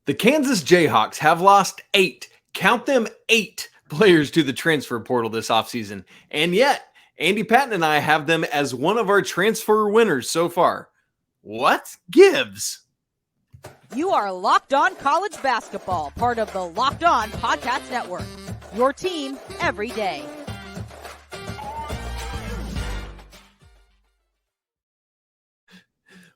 The Kansas Jayhawks have lost 8, count them 8 players to the transfer portal this offseason. And yet, Andy Patton and I have them as one of our transfer winners so far. What gives? You are Locked On College Basketball, part of the Locked On Podcast Network. Your team every day.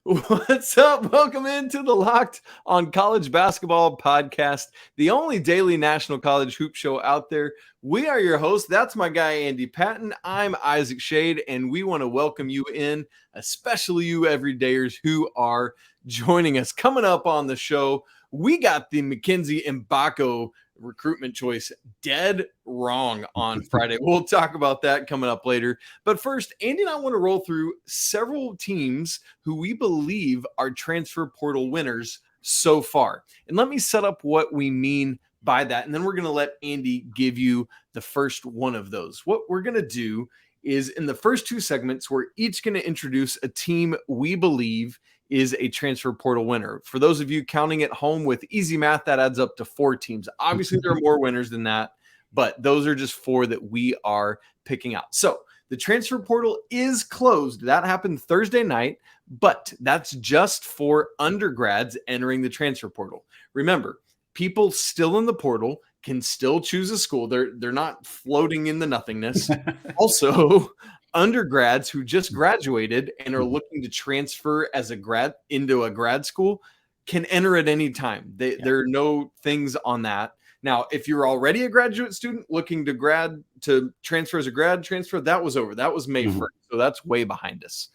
What's up? Welcome into the Locked On College Basketball Podcast, the only daily national college hoop show out there. We are your hosts. That's my guy, Andy Patton. I'm Isaac Shade, and we want to welcome you in, especially you everydayers who are joining us. Coming up on the show, we got the Mackenzie Mgbako recruitment choice dead wrong on Friday. We'll talk about that coming up later. But first, Andy and I want to roll through several teams who we believe are transfer portal winners so far. And let me set up what we mean by that. And then we're going to let Andy give you the first one of those. What we're going to do is in the first two segments, we're each going to introduce a team we believe is a transfer portal winner. For those of you counting at home with easy math, that adds up to 4 teams. Obviously, there are more winners than that, but those are just 4 that we are picking out. So the transfer portal is closed. That happened Thursday night, but that's just for undergrads entering the transfer portal. Remember, people still in the portal can still choose a school. They're not floating in the nothingness. Also, undergrads who just graduated and are looking to transfer as a grad into a grad school can enter at any time. There are no things on that. Now, if you're already a graduate student looking to transfer as a grad transfer, that was over. That was May 1st. So that's way behind us.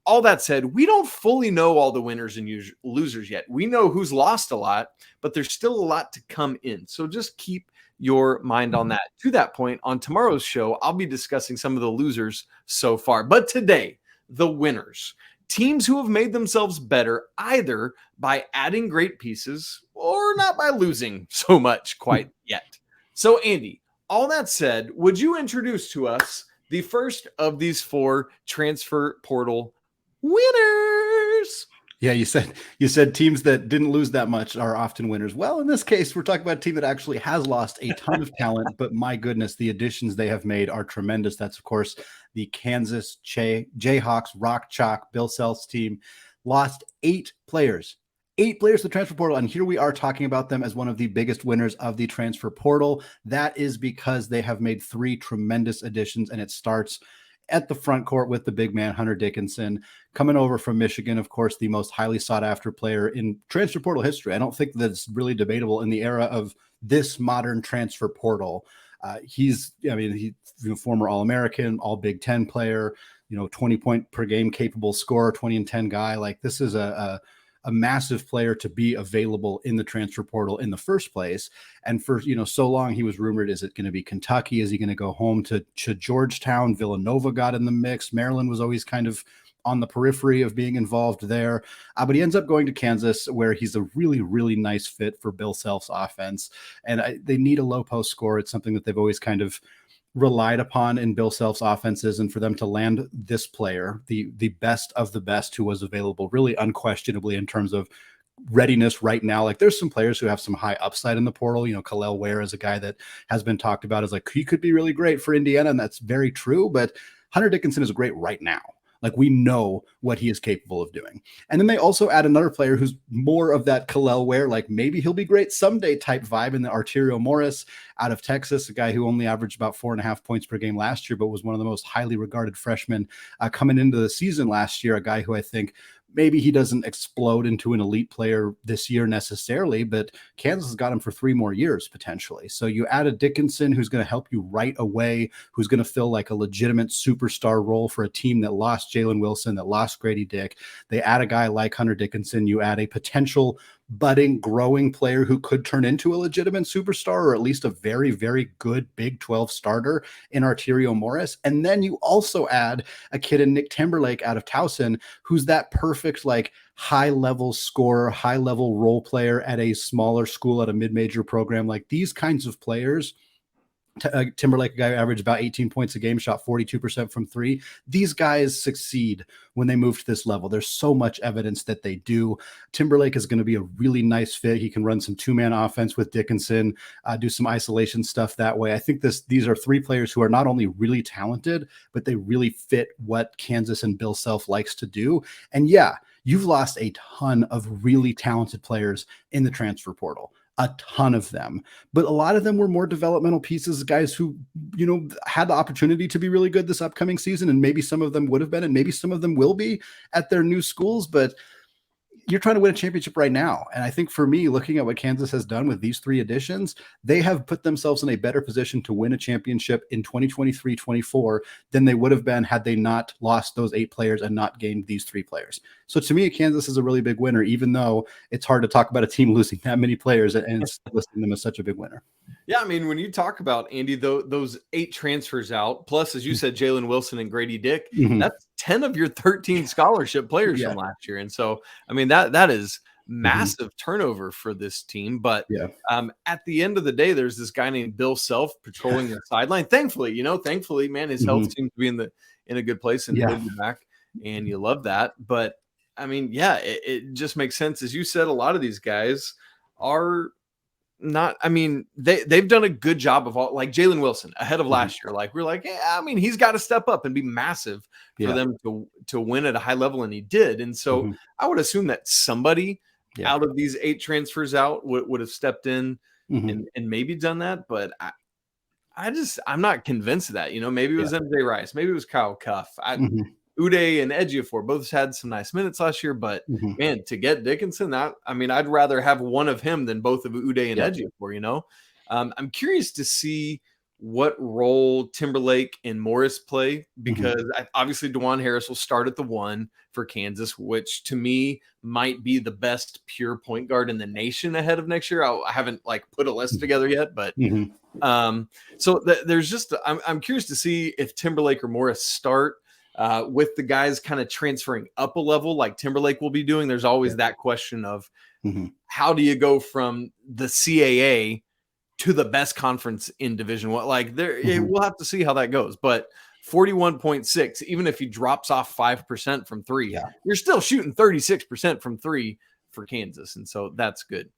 All that said, we don't fully know all the winners and losers yet. We know who's lost a lot, but there's still a lot to come in. So just keep your mind on that. To that point, on tomorrow's show, I'll be discussing some of the losers so far. But today, the winners. Teams who have made themselves better either by adding great pieces or not by losing so much quite yet. So, Andy, all that said, would you introduce to us the first of these 4 transfer portal winners? Yeah, you said teams that didn't lose that much are often winners. Well, in this case, we're talking about a team that actually has lost a ton of talent, but my goodness, the additions they have made are tremendous. That's, of course, the Kansas Jayhawks Rock Chalk Bill Self's team. Lost 8 players. 8 players to the transfer portal, and here we are talking about them as one of the biggest winners of the transfer portal. That is because they have made 3 tremendous additions, and it starts at the front court with the big man, Hunter Dickinson, coming over from Michigan, of course, the most highly sought after player in transfer portal history. I don't think that's really debatable in the era of this modern transfer portal. He's former All-American, all Big Ten player, 20 point per game capable scorer, 20 and 10 guy. Like, this is a massive player to be available in the transfer portal in the first place. And for, so long he was rumored, is it going to be Kentucky? Is he going to go home to Georgetown? Villanova got in the mix. Maryland was always kind of on the periphery of being involved there. But he ends up going to Kansas, where he's a really, really nice fit for Bill Self's offense. And they need a low post score. It's something that they've always kind of relied upon in Bill Self's offenses, and for them to land this player, the best of the best who was available, really unquestionably in terms of readiness right now. Like, there's some players who have some high upside in the portal. Kalel Ware is a guy that has been talked about as like, he could be really great for Indiana, and that's very true, but Hunter Dickinson is great right now. Like, we know what he is capable of doing. And then they also add another player who's more of that Kalel Ware, like maybe he'll be great someday type vibe, in the Arterio Morris out of Texas, a guy who only averaged about 4.5 points per game last year, but was one of the most highly regarded freshmen coming into the season last year. A guy who I think maybe he doesn't explode into an elite player this year necessarily, but Kansas has got him for 3 more years potentially. So you add a Dickinson who's going to help you right away, who's going to fill like a legitimate superstar role for a team that lost Jalen Wilson, that lost Grady Dick. They add a guy like Hunter Dickinson. You add a potential budding, growing player who could turn into a legitimate superstar, or at least a very, very good Big 12 starter in Arterio Morris. And then you also add a kid in Nick Timberlake out of Towson, who's that perfect, like, high-level scorer, high-level role player at a smaller school, at a mid-major program. Like, these kinds of players Timberlake, a guy who averaged about 18 points a game, shot 42% from three. These guys succeed when they move to this level. There's so much evidence that they do. Timberlake is going to be a really nice fit. He can run some two-man offense with Dickinson, do some isolation stuff that way. I think these are three players who are not only really talented, but they really fit what Kansas and Bill Self likes to do. And yeah, you've lost a ton of really talented players in the transfer portal. A ton of them, but a lot of them were more developmental pieces, guys who, had the opportunity to be really good this upcoming season. And maybe some of them would have been, and maybe some of them will be at their new schools, but you're trying to win a championship right now. And I think for me, looking at what Kansas has done with these three additions, they have put themselves in a better position to win a championship in 2023-24 than they would have been had they not lost those 8 players and not gained these 3 players. So to me, Kansas is a really big winner, even though it's hard to talk about a team losing that many players and listing them as such a big winner. Yeah, I mean, when you talk about, Andy, those 8 transfers out, plus, as you said, Jalen Wilson and Grady Dick, that's 10 of your 13 scholarship players from last year. And so, I mean, that is massive turnover for this team. But at the end of the day, there's this guy named Bill Self patrolling the sideline. Thankfully, man, his health seems to be in a good place and he'll be back, and you love that. But I mean, it just makes sense. As you said, a lot of these guys are not, I mean, they've done a good job of all, like Jalen Wilson ahead of last year. Like, we're like, I mean, he's got to step up and be massive for them to win at a high level. And he did. And so I would assume that somebody out of these 8 transfers out would have stepped in and maybe done that. But I'm not convinced of that. Maybe it was MJ Rice, maybe it was Kyle Cuff. Uday and Ejiofor both had some nice minutes last year, but man, to get Dickinson, I'd rather have one of him than both of Uday and Ejiofor. I'm curious to see what role Timberlake and Morris play, because obviously DeJuan Harris will start at the 1 for Kansas, which to me might be the best pure point guard in the nation ahead of next year. I haven't put a list together yet, but so there's just, I'm curious to see if Timberlake or Morris start. With the guys kind of transferring up a level like Timberlake will be doing, there's always that question of how do you go from the CAA to the best conference in Division I? We'll have to see how that goes. But 41.6, even if he drops off 5% from 3, you're still shooting 36% from 3 for Kansas. And so that's good.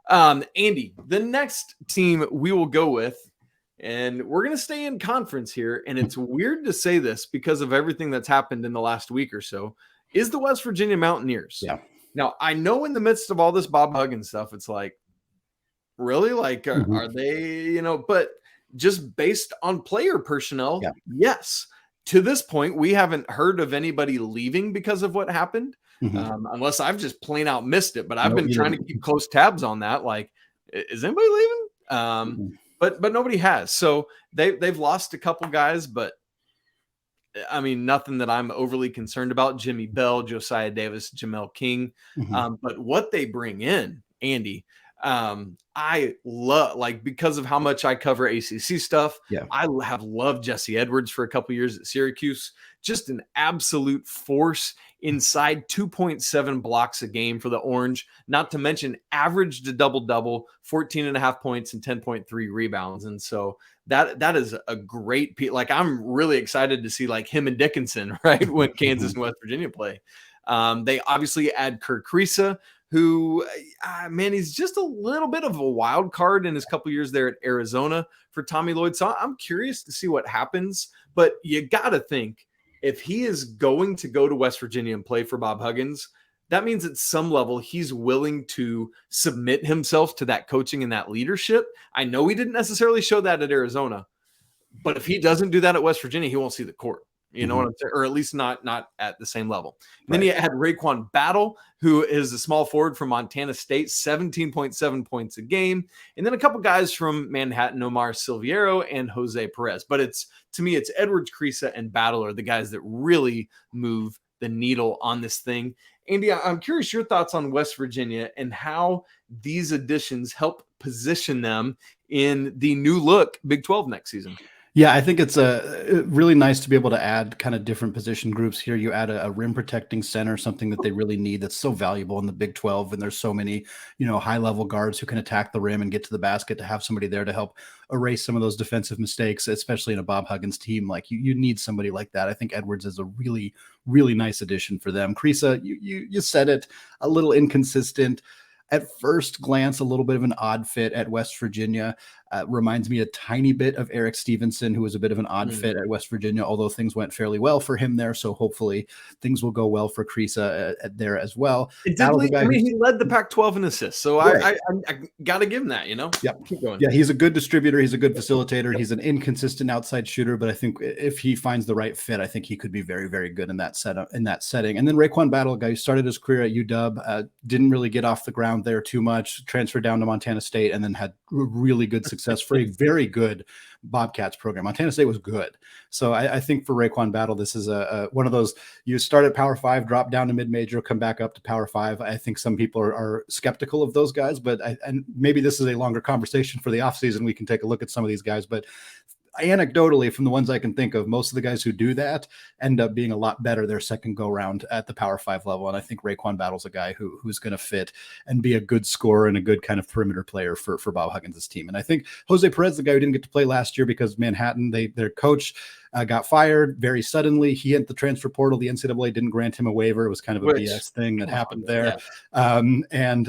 Andy, the next team we will go with, and we're going to stay in conference here, and it's weird to say this because of everything that's happened in the last week or so, is the West Virginia Mountaineers. Yeah. Now, I know in the midst of all this Bob Huggins stuff, it's like, really? Are they, but just based on player personnel, yes. To this point, we haven't heard of anybody leaving because of what happened, unless I've just plain out missed it. But I've been trying to keep close tabs on that. Like, is anybody leaving? But nobody has. So they've lost a couple guys, but I mean, nothing that I'm overly concerned about. Jimmy Bell, Josiah Davis, Jamel King. But what they bring in, Andy, I love, because of how much I cover ACC stuff. I have loved Jesse Edwards for a couple years at Syracuse. Just an absolute force inside, 2.7 blocks a game for the Orange, not to mention averaged a double-double, 14.5 points and 10.3 rebounds. And so that is a great piece. I'm really excited to see him and Dickinson, right, when Kansas and West Virginia play. They obviously add Kerr Kriisa, who, he's just a little bit of a wild card in his couple years there at Arizona for Tommy Lloyd. So I'm curious to see what happens, but you got to think, if he is going to go to West Virginia and play for Bob Huggins, that means at some level he's willing to submit himself to that coaching and that leadership. I know he didn't necessarily show that at Arizona, but if he doesn't do that at West Virginia, he won't see the court. You know what I'm saying? Or at least not at the same level. Then you had Raequan Battle, who is a small forward from Montana State, 17.7 points a game. And then a couple guys from Manhattan, Omar Silviero and Jose Perez. But to me, it's Edwards, Kriisa, and Battle are the guys that really move the needle on this thing. Andy, I'm curious your thoughts on West Virginia and how these additions help position them in the new look Big 12 next season. Yeah, I think it's really nice to be able to add kind of different position groups here. You add a rim protecting center, something that they really need that's so valuable in the Big 12. And there's so many, high level guards who can attack the rim and get to the basket, to have somebody there to help erase some of those defensive mistakes, especially in a Bob Huggins team. Like you need somebody like that. I think Edwards is a really, really nice addition for them. Kriisa, you said it, a little inconsistent. At first glance, a little bit of an odd fit at West Virginia. Reminds me a tiny bit of Eric Stevenson, who was a bit of an odd fit at West Virginia, although things went fairly well for him there. So hopefully things will go well for Kriisa there as well. He led the Pac-12 in assists. So right. I got to give him that, Yep. Keep going. Yeah, he's a good distributor. He's a good facilitator. Yep. He's an inconsistent outside shooter, but I think if he finds the right fit, I think he could be very, very good in that setup, in that setting. And then Raequan Battle, a guy who started his career at UW, didn't really get off the ground there too much, transferred down to Montana State, and then had really good success for a very good Bobcats program. Montana State was good. So I think for Raequan Battle, this is one of those, you start at Power 5, drop down to mid-major, come back up to Power 5. I think some people are skeptical of those guys, but and maybe this is a longer conversation for the offseason. We can take a look at some of these guys, but anecdotally, from the ones I can think of, most of the guys who do that end up being a lot better their second go round at the Power 5 level. And I think Raequan Battle's a guy who's going to fit and be a good scorer and a good kind of perimeter player for Bob Huggins' team. And I think Jose Perez, the guy who didn't get to play last year because Manhattan, their coach got fired very suddenly. He hit the transfer portal. The NCAA didn't grant him a waiver. It was kind of a BS thing that happened there. Yeah. And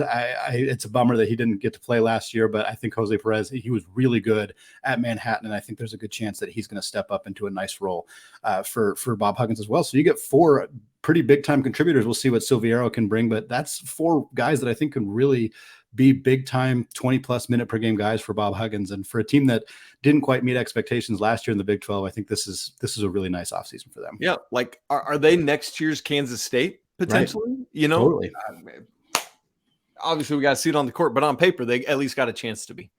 it's a bummer that he didn't get to play last year, but I think Jose Perez, he was really good at Manhattan. And I think there's a good chance that he's going to step up into a nice role for Bob Huggins as well. So you get 4 pretty big time contributors. We'll see what Silviero can bring, but that's 4 guys that I think can really be big time 20+ minute per game guys for Bob Huggins. And for a team that didn't quite meet expectations last year in the Big 12, I think this is a really nice offseason for them. Yeah. Like, are they next year's Kansas State potentially? Right. Totally. Obviously we got to see it on the court, but on paper, they at least got a chance to be.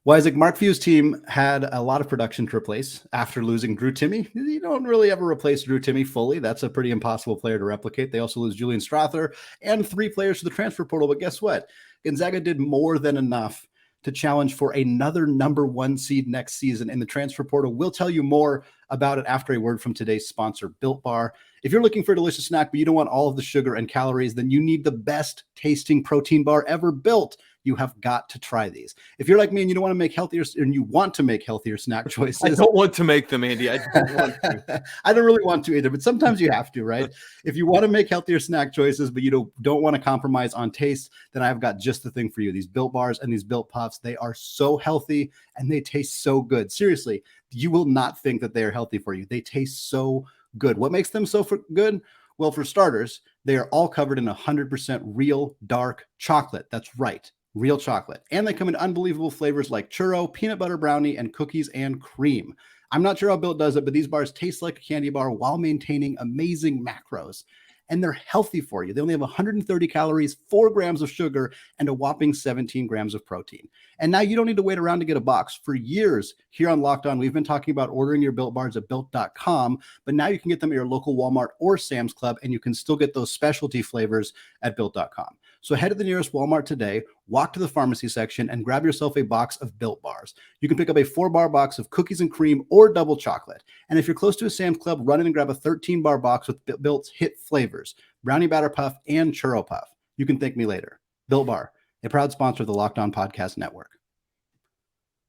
Well, Isaac, Mark Few's team had a lot of production to replace after losing Drew Timme. You don't really ever replace Drew Timme fully. That's a pretty impossible player to replicate. They also lose Julian Strather and 3 players to the transfer portal. But guess what? Gonzaga did more than enough to challenge for another number 1 seed next season in the transfer portal. We'll tell you more about it after a word from today's sponsor, Built Bar. If you're looking for a delicious snack, but you don't want all of the sugar and calories, then you need the best tasting protein bar ever built. You have got to try these. If you're like me and you don't want to make healthier, and you want to make healthier snack choices. I don't want to make them, Andy. I don't want to. I don't really want to either, but sometimes you have to, right? If you want to make healthier snack choices, but you don't want to compromise on taste, then I've got just the thing for you. These Built Bars and these Built Puffs, they are so healthy and they taste so good. Seriously, you will not think that they are healthy for you. They taste so good. What makes them so good? Well, for starters, they are all covered in 100% real dark chocolate. That's right. Real chocolate. And they come in unbelievable flavors like churro, peanut butter brownie, and cookies and cream. I'm not sure how Built does it, but these bars taste like a candy bar while maintaining amazing macros. And they're healthy for you. They only have 130 calories, 4 grams of sugar, and a whopping 17 grams of protein. And now you don't need to wait around to get a box. For years here on Locked On, we've been talking about ordering your Built Bars at Built.com, but now you can get them at your local Walmart or Sam's Club, and you can still get those specialty flavors at Built.com. So head to the nearest Walmart today, walk to the pharmacy section, and grab yourself a box of Built Bars. You can pick up a 4-bar box of cookies and cream or double chocolate. And if you're close to a Sam's Club, run in and grab a 13-bar box with Built's hit flavors, Brownie Batter Puff and Churro Puff. You can thank me later. Built Bar, a proud sponsor of the Locked On Podcast Network.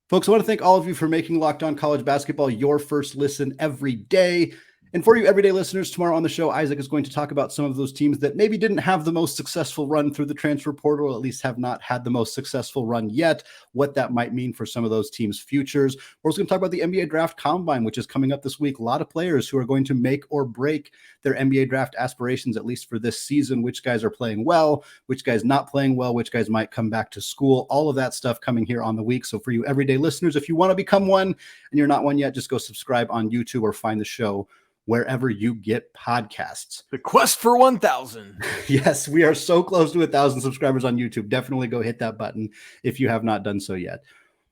Folks, I want to thank all of you for making Locked On College Basketball your first listen every day. And for you everyday listeners, tomorrow on the show, Isaac is going to talk about some of those teams that maybe didn't have the most successful run through the transfer portal, or at least have not had the most successful run yet, what that might mean for some of those teams' futures. We're also going to talk about the NBA Draft Combine, which is coming up this week. A lot of players who are going to make or break their NBA draft aspirations, at least for this season. Which guys are playing well, which guys not playing well, which guys might come back to school. All of that stuff coming here on the week. So for you everyday listeners, if you want to become one and you're not one yet, just go subscribe on YouTube or find the show wherever you get podcasts. The quest for 1,000. Yes, we are so close to 1,000 subscribers on YouTube. Definitely go hit that button if you have not done so yet.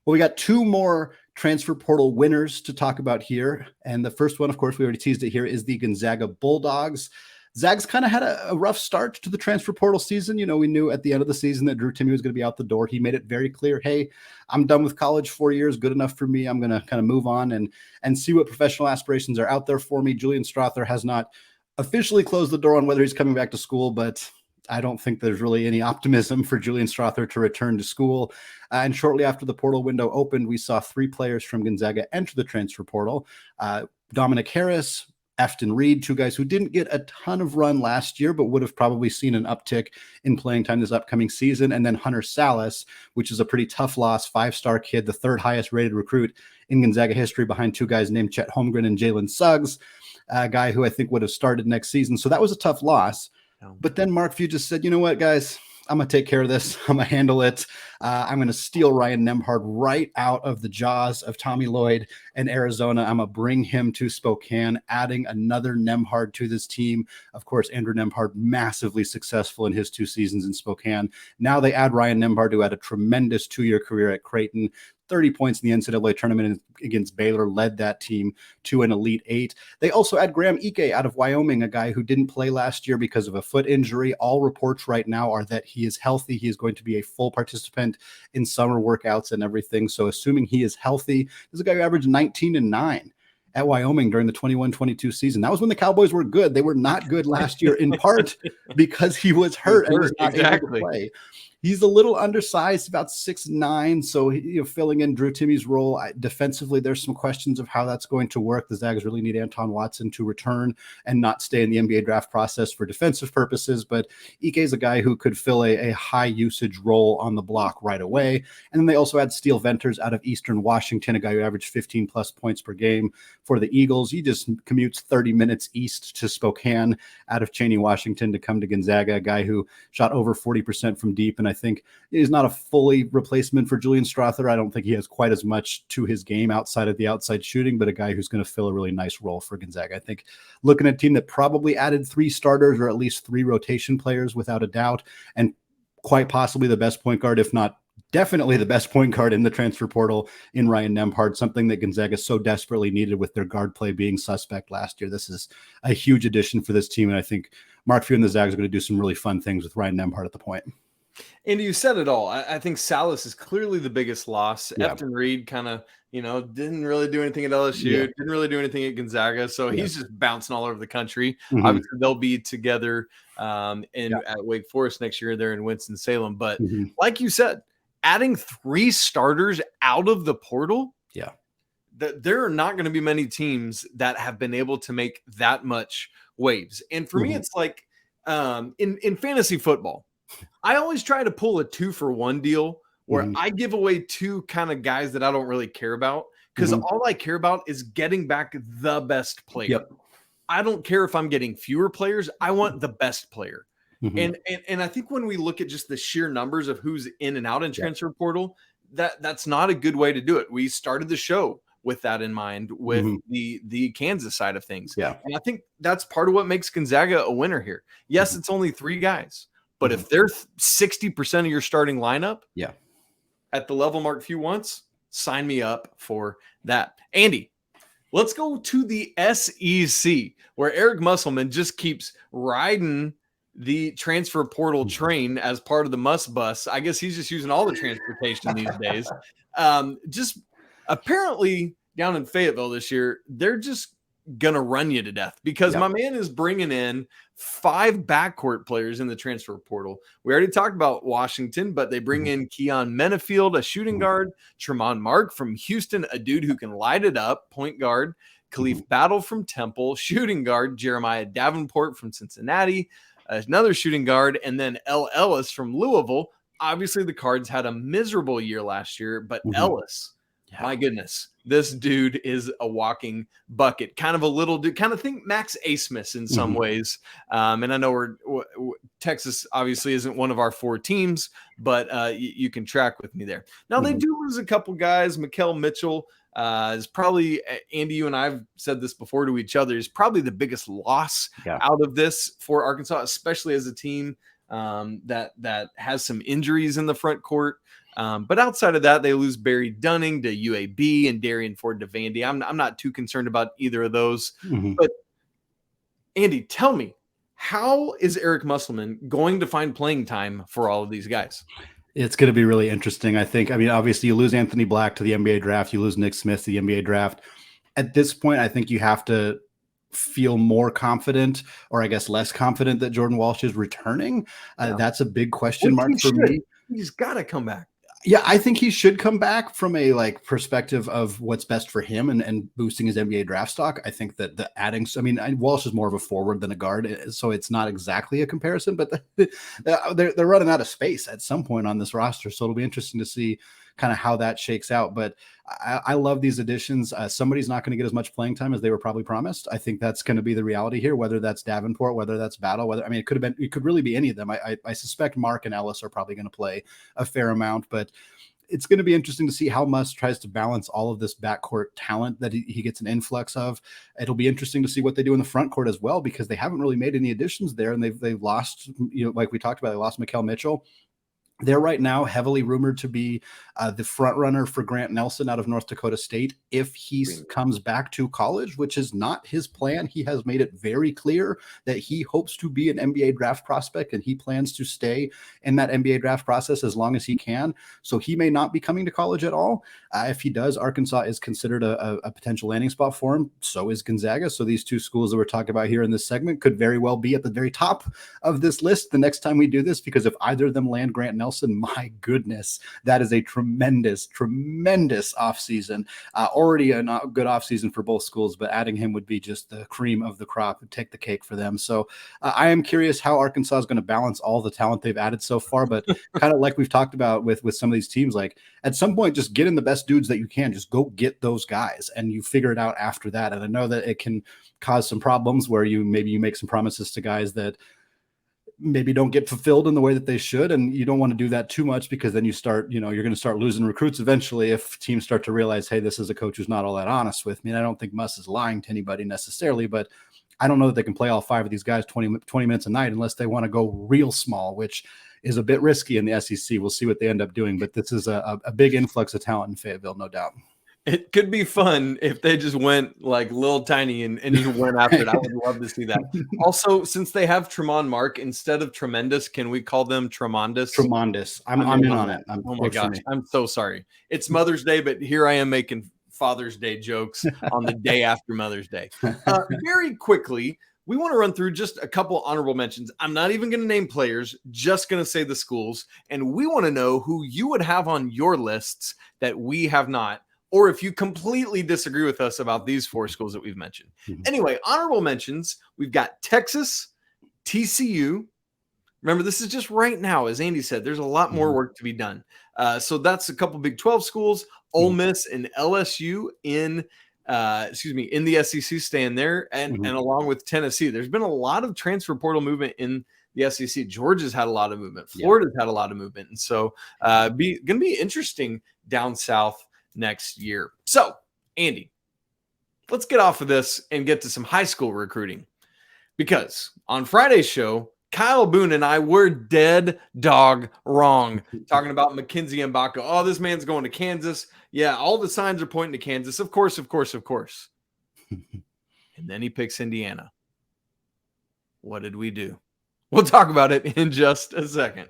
Well, we got 2 more transfer portal winners to talk about here. And the first one, of course, we already teased it here, is the Gonzaga Bulldogs. Zags kind of had a rough start to the transfer portal season. We knew at the end of the season that Drew Timme was going to be out the door. He made it very clear, hey, I'm done with college, 4 years, good enough for me. I'm going to kind of move on and see what professional aspirations are out there for me. Julian Strother has not officially closed the door on whether he's coming back to school, but I don't think there's really any optimism for Julian Strother to return to school. And shortly after the portal window opened, we saw 3 players from Gonzaga enter the transfer portal. Dominic Harris, Efton Reed, 2 guys who didn't get a ton of run last year, but would have probably seen an uptick in playing time this upcoming season. And then Hunter Salas, which is a pretty tough loss, 5-star kid, the 3rd highest rated recruit in Gonzaga history behind 2 guys named Chet Holmgren and Jalen Suggs, a guy who I think would have started next season. So that was a tough loss. But then Mark Few just said, you know what, guys, I'm going to take care of this. I'm going to handle it. I'm going to steal Ryan Nembhard right out of the jaws of Tommy Lloyd and Arizona. I'm going to bring him to Spokane, adding another Nembhard to this team. Of course, Andrew Nembhard, massively successful in his 2 seasons in Spokane. Now they add Ryan Nembhard, who had a tremendous 2-year career at Creighton. 30 points in the NCAA tournament against Baylor, led that team to an Elite 8. They also add Graham Ike out of Wyoming, a guy who didn't play last year because of a foot injury. All reports right now are that he is healthy. He is going to be a full participant in summer workouts and everything. So assuming he is healthy, this is a guy who averaged 19-9 at Wyoming during the 21-22 season. That was when the Cowboys were good. They were not good last year, in part because he was hurt and was not able to play. He's a little undersized, about 6'9", so filling in Drew Timme's role. Defensively, there's some questions of how that's going to work. The Zags really need Anton Watson to return and not stay in the NBA draft process for defensive purposes, but Ike is a guy who could fill a high-usage role on the block right away. And then they also had Steele Venters out of Eastern Washington, a guy who averaged 15-plus points per game for the Eagles. He just commutes 30 minutes east to Spokane out of Cheney, Washington, to come to Gonzaga, a guy who shot over 40% from deep, and I think he's not a fully replacement for Julian Strother. I don't think he has quite as much to his game outside of the outside shooting, but a guy who's going to fill a really nice role for Gonzaga. I think looking at a team that probably added 3 starters or at least 3 rotation players without a doubt, and quite possibly the best point guard, if not definitely the best point guard in the transfer portal in Ryan Nembhard, something that Gonzaga so desperately needed with their guard play being suspect last year. This is a huge addition for this team, and I think Mark Few and the Zags are going to do some really fun things with Ryan Nembhard at the point. And you said it all. I think Salas is clearly the biggest loss. Yeah. Efton Reed kind of, didn't really do anything at LSU, didn't really do anything at Gonzaga. So he's just bouncing all over the country. Mm-hmm. Obviously, they'll be together at Wake Forest next year. They're in Winston-Salem. But like you said, adding 3 starters out of the portal, there are not going to be many teams that have been able to make that much waves. And for me, it's like in fantasy football, I always try to pull a 2-for-1 deal where I give away 2 kind of guys that I don't really care about, because all I care about is getting back the best player. Yep. I don't care if I'm getting fewer players. I want the best player. And I think when we look at just the sheer numbers of who's in and out in transfer portal, that's not a good way to do it. We started the show with that in mind, with the Kansas side of things. Yeah. And I think that's part of what makes Gonzaga a winner here. Yes, it's only 3 guys. But if they're 60% of your starting lineup, at the level Mark Few wants, sign me up for that. Andy, let's go to the SEC, where Eric Musselman just keeps riding the transfer portal train as part of the Muss Bus. I guess he's just using all the transportation these days. Just apparently down in Fayetteville this year, they're just gonna run you to death, because my man is bringing in 5 backcourt players in the transfer portal. We already talked about Washington, but they bring in Keon Menefield, a shooting guard, Tramon Mark from Houston, a dude who can light it up, point guard, Khalif Battle from Temple, shooting guard, Jeremiah Davenport from Cincinnati, another shooting guard, and then El Ellis from Louisville. Obviously, the Cards had a miserable year last year, but Ellis, my goodness, this dude is a walking bucket. Kind of a little dude, kind of think Max Asmus in some ways. And I know Texas obviously isn't one of our 4 teams, but you can track with me there. Now, they do lose a couple guys. Mikal Mitchell is probably, Andy, you and I have said this before to each other, is probably the biggest loss out of this for Arkansas, especially as a team that has some injuries in the front court. But outside of that, they lose Barry Dunning to UAB and Darian Ford to Vandy. I'm not too concerned about either of those. But Andy, tell me, how is Eric Musselman going to find playing time for all of these guys? It's going to be really interesting, I think. I mean, obviously, you lose Anthony Black to the NBA draft. You lose Nick Smith to the NBA draft. At this point, I think you have to feel more confident, or I guess less confident, that Jordan Walsh is returning. That's a big question mark for me. He's got to come back. Yeah, I think he should come back from a perspective of what's best for him and boosting his NBA draft stock. I think that the adding, I mean, Walsh is more of a forward than a guard, so it's not exactly a comparison, but they're running out of space at some point on this roster. So it'll be interesting to see kind of how that shakes out. But I love these additions. Somebody's not going to get as much playing time as they were probably promised. I think that's going to be the reality here, whether that's Davenport, whether that's Battle, it could really be any of them. I suspect Mark and Ellis are probably going to play a fair amount, but it's going to be interesting to see how Muss tries to balance all of this backcourt talent that he gets an influx of. It'll be interesting to see what they do in the front court as well, because they haven't really made any additions there. And they've lost, like we talked about, they lost Mikal Mitchell. They're right now heavily rumored to be the front runner for Grant Nelson out of North Dakota State if he comes back to college, which is not his plan. He has made it very clear that he hopes to be an NBA draft prospect, and he plans to stay in that NBA draft process as long as he can. So he may not be coming to college at all. If he does, Arkansas is considered a potential landing spot for him. So is Gonzaga. So these two schools that we're talking about here in this segment could very well be at the very top of this list the next time we do this, because if either of them land Grant Nelson, my goodness, that is a tremendous offseason. Already a good offseason for both schools, but adding him would be just the cream of the crop and take the cake for them. So I am curious how Arkansas is going to balance all the talent they've added so far, but kind of like we've talked about with some of these teams, like at some point, just get in the best dudes that you can. Just go get those guys and you figure it out after that. And I know that it can cause some problems where you make some promises to guys that maybe don't get fulfilled in the way that they should. And you don't want to do that too much, because then you're going to start losing recruits eventually if teams start to realize, hey, this is a coach who's not all that honest with me. And I don't think Muss is lying to anybody necessarily, but I don't know that they can play all five of these guys 20 minutes a night unless they want to go real small, which is a bit risky in the SEC. We'll see what they end up doing, but this is a big influx of talent in Fayetteville, no doubt. It could be fun if they just went like little tiny and just went after it. I would love to see that. Also, since they have Tramon Mark instead of Tremendous, can we call them Tremondous? Tremondous. I'm in on it. Oh my gosh, I'm so sorry. It's Mother's Day, but here I am making Father's Day jokes on the day after Mother's Day. Very quickly, we want to run through just a couple honorable mentions. I'm not even going to name players, just going to say the schools, and we want to know who you would have on your lists that we have not, or if you completely disagree with us about these four schools that we've mentioned. Anyway, honorable mentions, we've got Texas, TCU. Remember, this is just right now. As Andy said, there's a lot more work to be done. So that's a couple Big 12 schools, Ole Miss and LSU in the SEC staying there, and along with Tennessee. There's been a lot of transfer portal movement in the SEC. Georgia's had a lot of movement. Florida's had a lot of movement. And so going to be interesting down south next year. So, Andy, let's get off of this and get to some high school recruiting, because on Friday's show, Kyle Boone and I were dead dog wrong talking about Mackenzie Mgbako. Oh, this man's going to Kansas. Yeah, all the signs are pointing to Kansas. Of course. And then he picks Indiana. What did we do? We'll talk about it in just a second.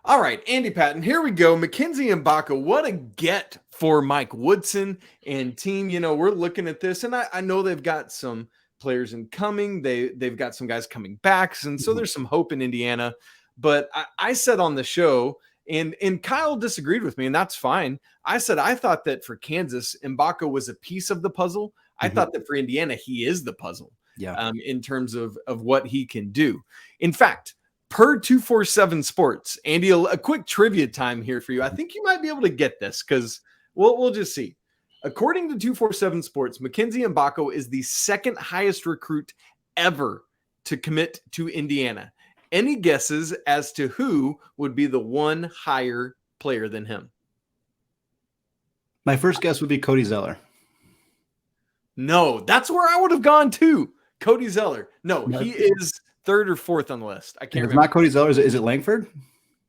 All right, Andy Patton, here we go. Mackenzie Mgbako, what a get for Mike Woodson and team. You know, we're looking at this, and I know they've got some players incoming. They've got some guys coming back, and so there's some hope in Indiana. But I said on the show, and Kyle disagreed with me, and that's fine. I said I thought that for Kansas, Mgbako was a piece of the puzzle. I thought that for Indiana, he is the puzzle. In terms of what he can do. In fact, per 247 Sports, Andy, a quick trivia time here for you. I think you might be able to get this, because we'll just see. According to 247 Sports, Mackenzie Mgbako is the second highest recruit ever to commit to Indiana. Any guesses as to who would be the one higher player than him? My first guess would be Cody Zeller. No, that's where I would have gone too. Cody Zeller. No, he is third or fourth on the list. I can't remember. It's not Cody Zeller. Is it Langford?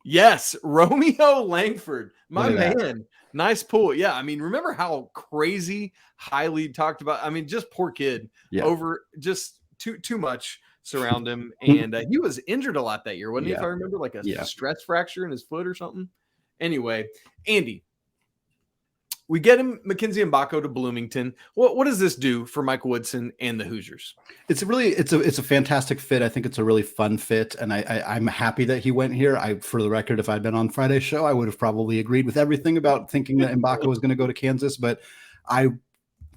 Yes, Romeo Langford. My man. Nice pull. Yeah, I mean, remember how crazy highly talked about? I mean, just poor kid over just too much surround him, and he was injured a lot that year, wasn't he? If I remember, like a stress fracture in his foot or something. Anyway, Andy, we get him Mackenzie Mgbako to Bloomington. What does this do for Mike Woodson and the Hoosiers? It's a fantastic fit. I think it's a really fun fit, and I'm happy that he went here. For the record, if I'd been on Friday's show, I would have probably agreed with everything about thinking that Mgbako was going to go to Kansas, but I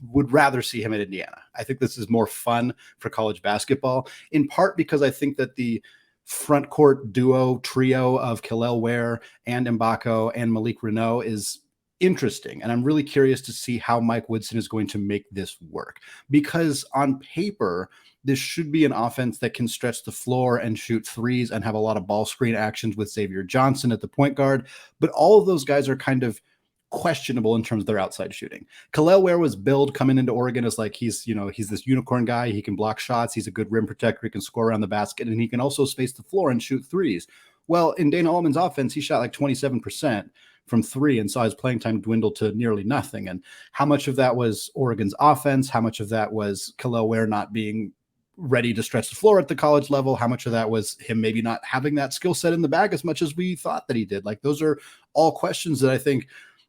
would rather see him at Indiana. I think this is more fun for college basketball, in part because I think that the front court trio of Kel'el Ware and Mgbako and Malik Reneau is interesting. And I'm really curious to see how Mike Woodson is going to make this work, because on paper, this should be an offense that can stretch the floor and shoot threes and have a lot of ball screen actions with Xavier Johnson at the point guard. But all of those guys are kind of questionable in terms of their outside shooting. Kel'el Ware was billed coming into Oregon as like, he's this unicorn guy. He can block shots. He's a good rim protector. He can score around the basket, and he can also space the floor and shoot threes. Well, in Dana Altman's offense, he shot like 27% from three and saw his playing time dwindle to nearly nothing. And how much of that was Oregon's offense? How much of that was Kel'el Ware not being ready to stretch the floor at the college level? How much of that was him maybe not having that skill set in the bag as much as we thought that he did? Like, those are all questions that I think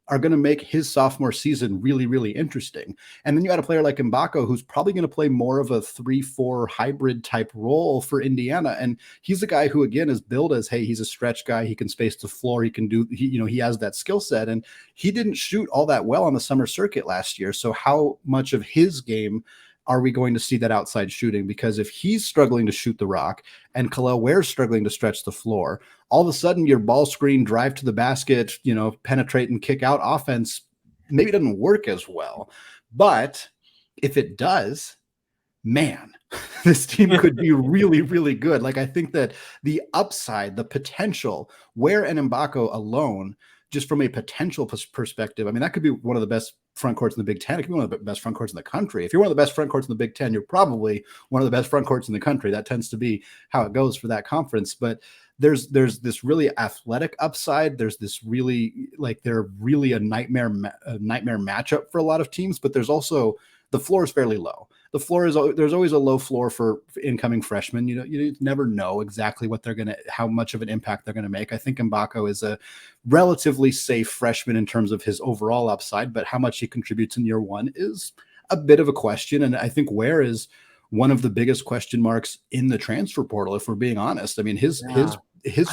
are going to make his sophomore season really, really interesting. And then you got a player like Mgbako, who's probably going to play more of a 3-4 hybrid type role for Indiana. And he's a guy who, again, is billed as, hey, he's a stretch guy. He can space the floor. He has that skill set. And he didn't shoot all that well on the summer circuit last year. So how much of his game are we going to see that outside shooting? Because if he's struggling to shoot the rock and Kel'el Ware's struggling to stretch the floor, all of a sudden your ball screen, drive to the basket, penetrate and kick out offense maybe doesn't work as well. But if it does, man, this team could be really, really good. Like, I think that the upside, the potential, Ware and Mgbako alone, just from a potential perspective, I mean, that could be one of the best front courts in the Big Ten. It could be one of the best front courts in the country. If you're one of the best front courts in the Big Ten, you're probably one of the best front courts in the country. That tends to be how it goes for that conference. But there's this really athletic upside. There's this really, like, they're really a nightmare matchup for a lot of teams. But there's also, the floor is fairly low. The floor is, there's always a low floor for incoming freshmen. You never know exactly how much of an impact they're going to make. I think Mgbako is a relatively safe freshman in terms of his overall upside, but how much he contributes in year one is a bit of a question. And I think Ware is one of the biggest question marks in the transfer portal, if we're being honest. I mean, his floor is, his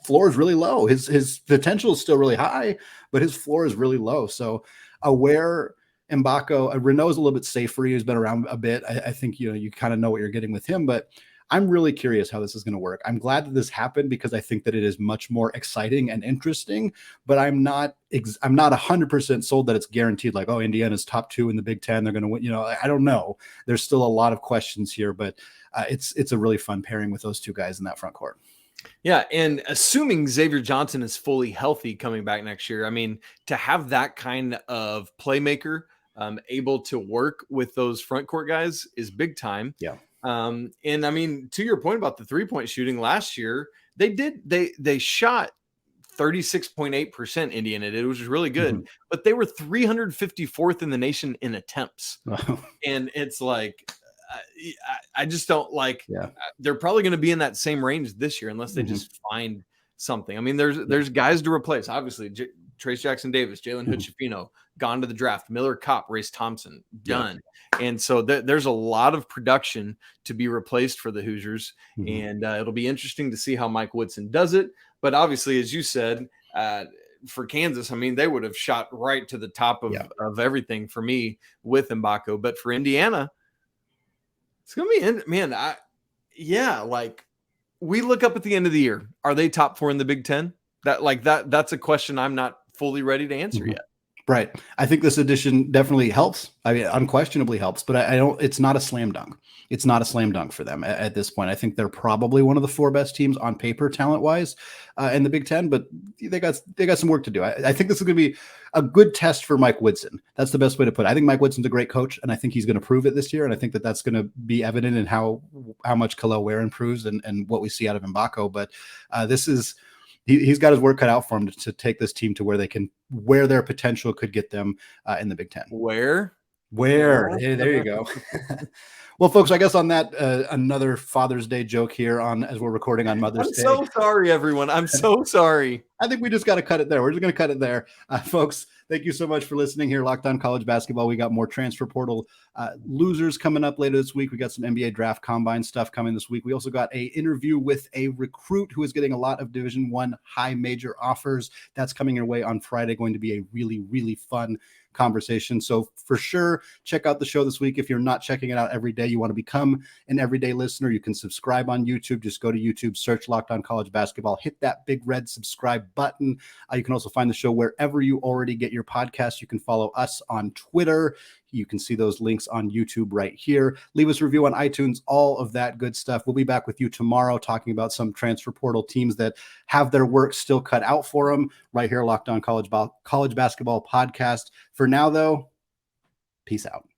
floor is really low. His potential is still really high, but his floor is really low. So Ware, Mgbako, Reneau is a little bit safer. He's been around a bit. I think, you kind of know what you're getting with him, but I'm really curious how this is going to work. I'm glad that this happened because I think that it is much more exciting and interesting, but I'm not 100% sold that it's guaranteed. Like, oh, Indiana's top 2 in the Big Ten, they're going to win. I don't know. There's still a lot of questions here, but it's a really fun pairing with those two guys in that front court. Yeah, and assuming Xavier Johnson is fully healthy coming back next year, I mean, to have that kind of playmaker able to work with those front court guys is big time. Yeah. And I mean, to your point about the 3-point shooting last year, they shot 36.8%. Indiana did, which was really good, but they were 354th in the nation in attempts. And it's like, I just don't like, they're probably going to be in that same range this year unless they just find something. I mean, there's guys to replace, obviously. Trace Jackson Davis, Jalen Hood-Schifino, gone to the draft. Miller Kopp, Race Thompson, done. And so there's a lot of production to be replaced for the Hoosiers. And it'll be interesting to see how Mike Woodson does it. But obviously, as you said, for Kansas, I mean, they would have shot right to the top of everything for me with Mgbako. But for Indiana, it's going to be, like, we look up at the end of the year. Are they top 4 in the Big Ten? That's a question I'm not fully ready to answer yet. Right. I think this addition definitely helps. I mean, unquestionably helps, but it's not a slam dunk. It's not a slam dunk for them at this point. I think they're probably one of the 4 best teams on paper, talent wise, in the Big Ten, but they got some work to do. I think this is going to be a good test for Mike Woodson. That's the best way to put it. I think Mike Woodson's a great coach, and I think he's going to prove it this year. And I think that's going to be evident in how much Kel'el Ware improves and what we see out of Mgbako. But he's got his work cut out for him to take this team to where their potential could get them in the Big Ten. Where? Where? Hey, there you go. Well, folks, I guess on that, another Father's Day joke here as we're recording on Mother's Day. I'm so sorry, everyone. I'm so sorry. I think we just got to cut it there. We're just going to cut it there. Folks, thank you so much for listening here. Locked On College Basketball. We got more transfer portal losers coming up later this week. We got some NBA draft combine stuff coming this week. We also got an interview with a recruit who is getting a lot of Division I high major offers. That's coming your way on Friday. Going to be a really, really fun conversation. So for sure, check out the show this week. If you're not checking it out every day, you want to become an everyday listener, you can subscribe on YouTube. Just go to YouTube, search Locked On College Basketball, hit that big red subscribe button. You can also find the show wherever you already get your podcasts. You can follow us on Twitter. You can see those links on YouTube right here. Leave us a review on iTunes, all of that good stuff. We'll be back with you tomorrow talking about some transfer portal teams that have their work still cut out for them right here, Locked On College Basketball Podcast. For now, though, peace out.